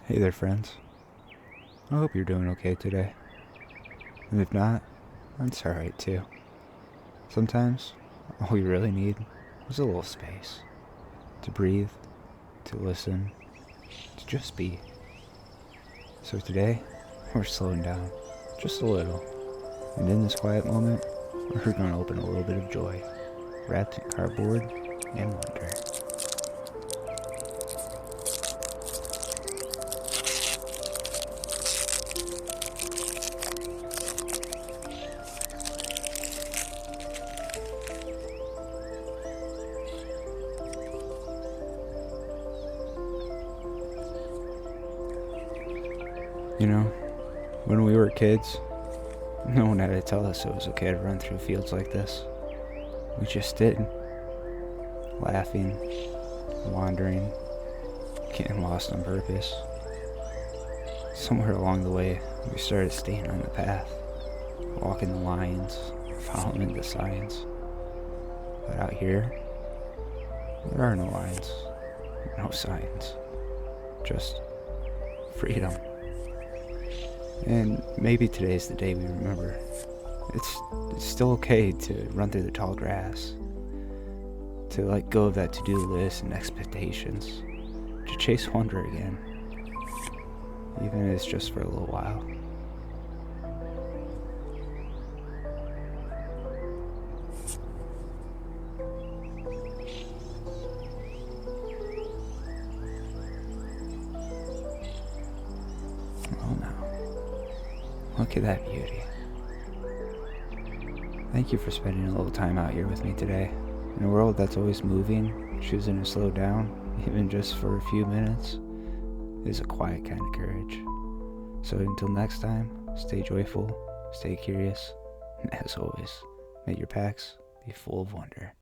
Hey there, friends. I hope you're doing okay today. And if not, that's alright too. Sometimes, all we really need is a little space. To breathe, to listen, to just be. So today, we're slowing down, just a little. And in this quiet moment, we're going to open a little bit of joy, wrapped in cardboard and wonder. You know, when we were kids, no one had to tell us it was okay to run through fields like this. We just did. Laughing, wandering, getting lost on purpose. Somewhere along the way, we started staying on the path, walking the lines, following the signs. But out here, there are no lines, no signs, just freedom. And maybe today's the day we remember. It's still okay to run through the tall grass, to let go of that to-do list and expectations, to chase wonder again, even if it's just for a little while. Oh no. Look at that beauty. Thank you for spending a little time out here with me today. In a world that's always moving, choosing to slow down, even just for a few minutes, is a quiet kind of courage. So until next time, stay joyful, stay curious, and as always, may your packs be full of wonder.